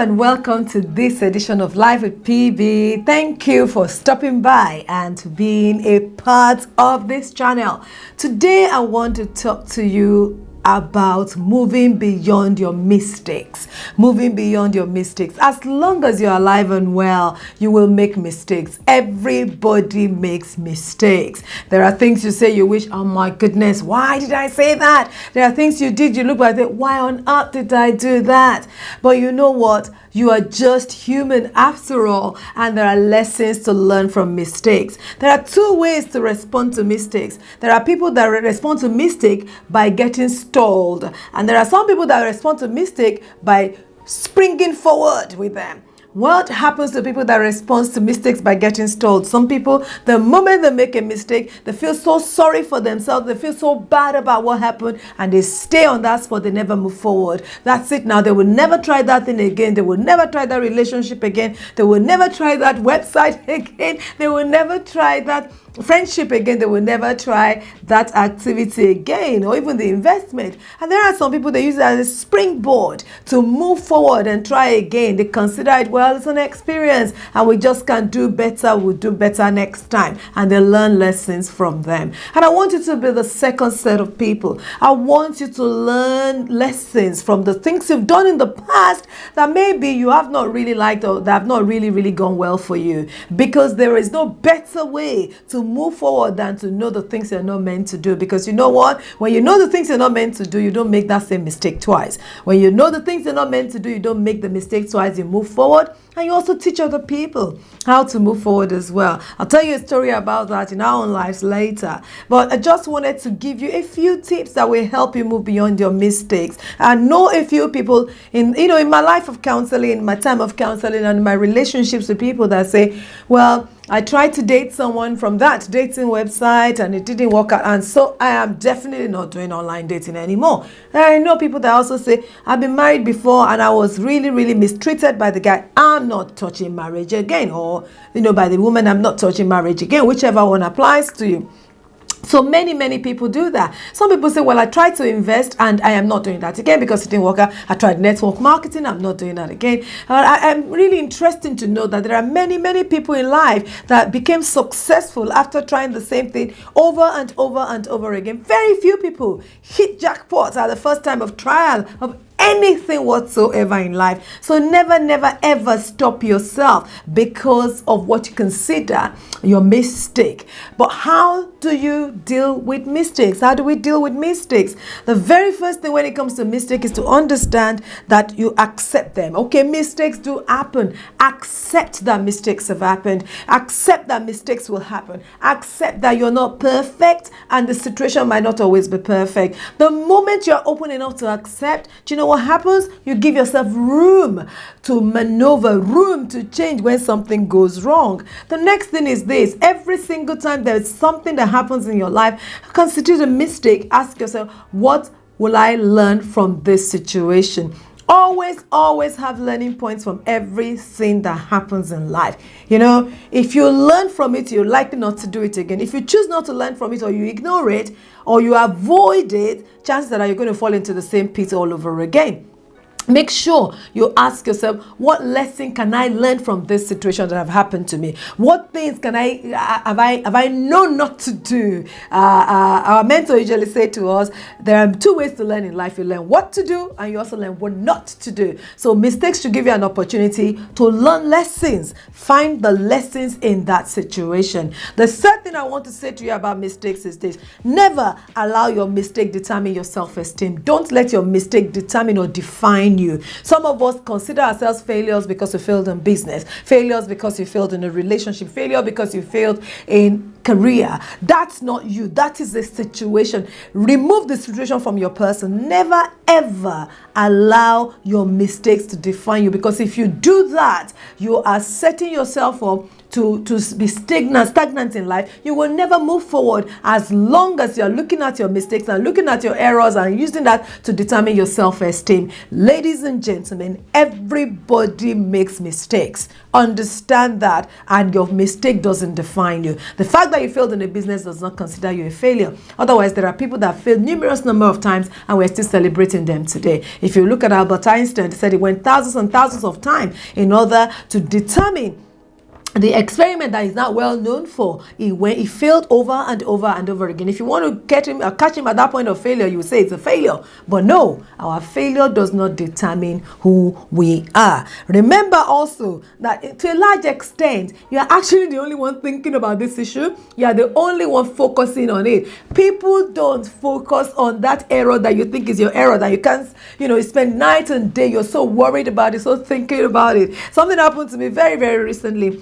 and welcome to this edition of Life with PB. Thank you for stopping by and being a part of this channel. Today I want to talk to you about moving beyond your mistakes. Moving beyond your mistakes. As long as you're alive and well, you will make mistakes. Everybody makes mistakes. There are things you say you wish, oh my goodness, why did I say that? There are things you did, you look like that, why on earth did I do that? But you know what? You are just human after all, and there are lessons to learn from mistakes. There are two ways to respond to mistakes. There are people that respond to mistake by getting stalled, and there are some people that respond to mistake by springing forward with them. What happens to people that respond to mistakes by getting stalled? Some people, the moment they make a mistake, they feel so sorry for themselves, they feel so bad about what happened, and they stay on that spot, they never move forward. That's it now. They will never try that thing again. They will never try that relationship again. They will never try that website again. They will never try that friendship again. They will never try that activity again, or even the investment. And there are some people, they use it as a springboard to move forward and try again. They consider it, well, it's an experience and we just can do better. We'll do better next time, and they learn lessons from them. And I want you to be the second set of people. I want you to learn lessons from the things you've done in the past that maybe you have not really liked, or that have not really gone well for you, because there is no better way to move forward than to know the things you're not meant to do. Because you know what? When you know the things you're not meant to do, you don't make that same mistake twice. When you know the things you're not meant to do, you don't make the mistake twice. You move forward, and you also teach other people how to move forward as well. I'll tell you a story about that in our own lives later. But I just wanted to give you a few tips that will help you move beyond your mistakes. I know a few people in my life of counseling, in my time of counseling, and my relationships with people that say, well, I tried to date someone from that dating website and it didn't work out, and so I am definitely not doing online dating anymore. And I know people that also say, I've been married before and I was really mistreated by the guy. I'm not touching marriage again. Or, by the woman, I'm not touching marriage again, whichever one applies to you. So many people do that. Some people say, well, I tried to invest and I am not doing that again because it didn't work out. I tried network marketing. I'm not doing that again. I'm really interested to know that there are many people in life that became successful after trying the same thing over and over again. Very few people hit jackpots at the first time of trial of anything whatsoever in life. So never ever stop yourself because of what you consider your mistake. But how do you deal with mistakes? How do we deal with mistakes? The very first thing when it comes to mistake is to understand that you accept them. Okay, mistakes do happen. Accept that mistakes have happened. Accept that mistakes will happen. Accept that you're not perfect and the situation might not always be perfect. The moment you're open enough to accept, do you know what happens? You give yourself room to maneuver, room to change when something goes wrong. The next thing is this: every single time there is something that happens in your life constitutes a mistake, ask yourself, what will I learn from this situation? Always have learning points from everything that happens in life. If you learn from it, you're likely not to do it again. If you choose not to learn from it, or you ignore it, or you avoid it, chances are you're going to fall into the same pit all over again. Make sure you ask yourself, what lesson can I learn from this situation that have happened to me? What things have I known not to do? Our mentor usually say to us, there are two ways to learn in life. You learn what to do, and you also learn what not to do. So mistakes should give you an opportunity to learn lessons. Find the lessons in that situation. The third thing I want to say to you about mistakes is this: never allow your mistake determine your self-esteem. Don't let your mistake determine or define you. Some of us consider ourselves failures because we failed in business, failures because you failed in a relationship, failure because you failed in career. That's not you. That is the situation. Remove the situation from your person. Never ever allow your mistakes to define you, because if you do that, you are setting yourself up to be stagnant in life, you will never move forward as long as you're looking at your mistakes and looking at your errors and using that to determine your self-esteem. Ladies and gentlemen, everybody makes mistakes. Understand that, and your mistake doesn't define you. The fact that you failed in a business does not consider you a failure. Otherwise, there are people that failed numerous number of times and we're still celebrating them today. If you look at Albert Einstein, he said he went thousands and thousands of times in order to determine the experiment that he's not well known for. He failed over and over and over again. If you want to catch him at that point of failure, you say it's a failure. But no, our failure does not determine who we are. Remember also that to a large extent, you are actually the only one thinking about this issue. You are the only one focusing on it. People don't focus on that error that you think is your error, that you can't, you spend night and day. You're so worried about it, so thinking about it. Something happened to me very, very recently.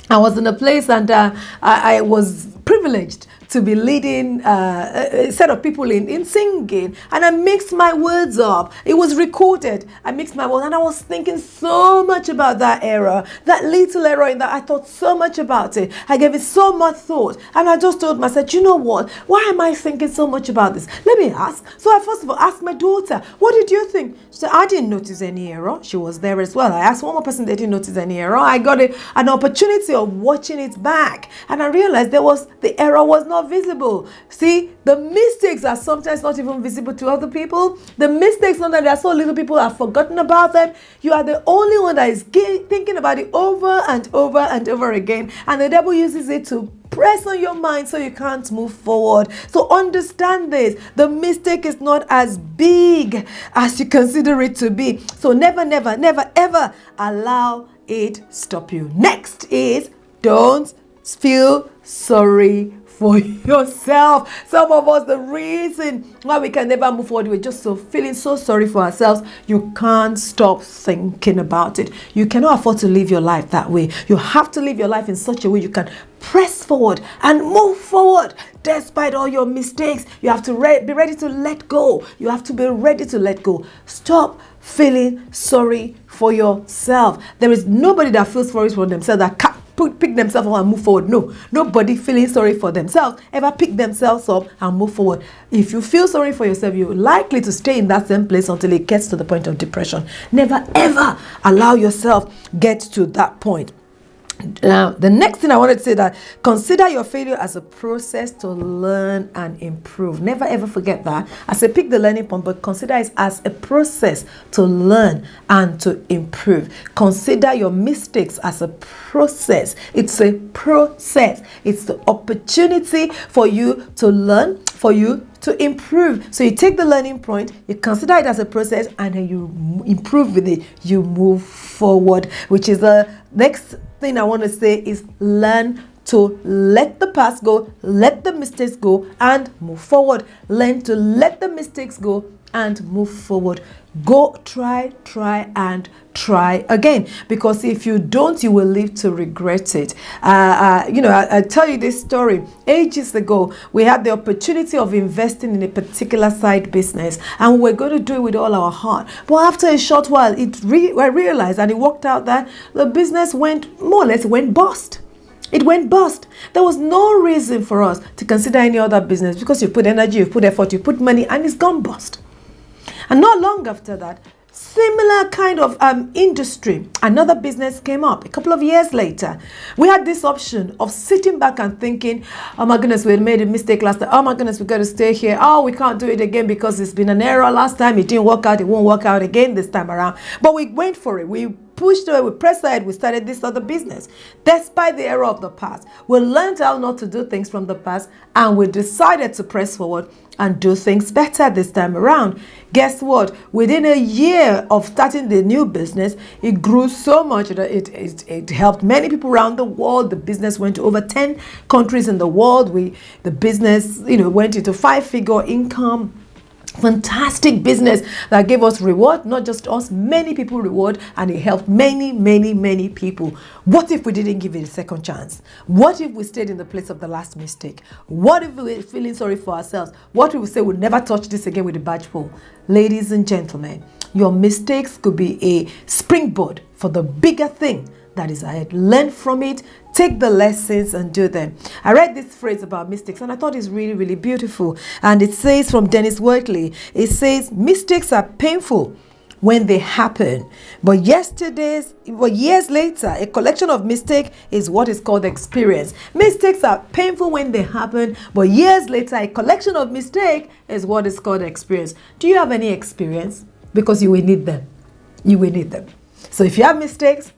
I was in a place and I was privileged to be leading a set of people in singing, and I mixed my words up. It was recorded. I mixed my words, and I was thinking so much about that error, that little error in that. I thought so much about it. I gave it so much thought, and I just told myself, you know what? Why am I thinking so much about this? Let me ask. So I first of all asked my daughter, what did you think? She said, I didn't notice any error. She was there as well. I asked one more person, they didn't notice any error. I got an opportunity of watching it back, and I realized the error was not visible. See, the mistakes are sometimes not even visible to other people. The mistakes, sometimes there are so little people have forgotten about them. You are the only one that is thinking about it over and over and over again, and the devil uses it to press on your mind so you can't move forward. So understand this. The mistake is not as big as you consider it to be. So never, never, never, ever allow it stop you. Next is, don't feel sorry for yourself. Some of us, the reason why we can never move forward, we're just feeling so sorry for ourselves. You can't stop thinking about it. You cannot afford to live your life that way. You have to live your life in such a way you can press forward and move forward despite all your mistakes. You have to be ready to let go. You have to be ready to let go. Stop feeling sorry for yourself. There is nobody that feels sorry for themselves that can't pick themselves up and move forward. No, nobody feeling sorry for themselves ever pick themselves up and move forward. If you feel sorry for yourself, you're likely to stay in that same place until it gets to the point of depression. Never ever allow yourself get to that point. Now, the next thing I wanted to say, that consider your failure as a process to learn and improve. Never ever forget that. I say pick the learning point, but consider it as a process to learn and to improve. Consider your mistakes as a process. It's a process. It's the opportunity for you to learn, for you to improve. So you take the learning point, you consider it as a process, and then you improve with it. You move forward, which is the next thing I want to say is learn to let the past go, let the mistakes go, and move forward. Learn to let the mistakes go and move forward. Go, try, and try again. Because if you don't, you will live to regret it. I tell you this story. Ages ago, we had the opportunity of investing in a particular side business, and we were going to do it with all our heart. But after a short while, I realized, and it worked out, that the business went bust. It went bust. There was no reason for us to consider any other business, because you put energy, you put effort, you put money, and it's gone bust. And not long after that, similar kind of industry, another business came up. A couple of years later, we had this option of sitting back and thinking, oh my goodness, we made a mistake last time. Oh my goodness, we got to stay here. Oh, we can't do it again because it's been an error last time. It didn't work out. It won't work out again this time around. But we went for it. We pushed away, we pressed ahead, we started this other business. Despite the error of the past, we learned how not to do things from the past, and we decided to press forward and do things better this time around. Guess what? Within a year of starting the new business, it grew so much that it helped many people around the world. The business went to over 10 countries in the world. The business, went into 5-figure income. Fantastic business that gave us reward, not just us, many people reward, and it helped many, many, many people. What if we didn't give it a second chance? What if we stayed in the place of the last mistake? What if we were feeling sorry for ourselves? What if we say we'll never touch this again with a badge pull? Ladies and gentlemen, your mistakes could be a springboard for the bigger thing that is ahead. Learn from it, take the lessons and do them. I read this phrase about mistakes and I thought it's really, really beautiful. And it says from Dennis Wortley, it says, mistakes are painful when they happen, but years later, a collection of mistakes is what is called experience. Mistakes are painful when they happen, but years later, a collection of mistakes is what is called experience. Do you have any experience? Because you will need them. You will need them. So if you have mistakes,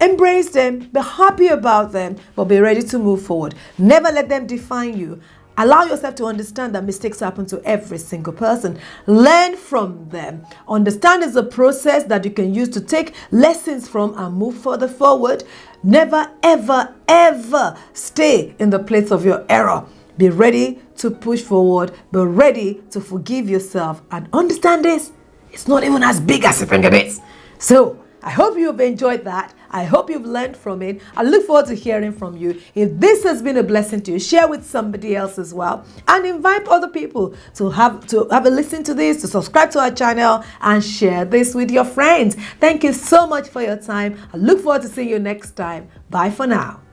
embrace them, be happy about them, but be ready to move forward. Never let them define you. Allow yourself to understand that mistakes happen to every single person. Learn from them. Understand it's a process that you can use to take lessons from and move further forward. Never, ever, ever stay in the place of your error. Be ready to push forward. Be ready to forgive yourself. And understand this, it's not even as big as you think it is. So, I hope you've enjoyed that. I hope you've learned from it. I look forward to hearing from you. If this has been a blessing to you, share with somebody else as well. And invite other people to have a listen to this, to subscribe to our channel, and share this with your friends. Thank you so much for your time. I look forward to seeing you next time. Bye for now.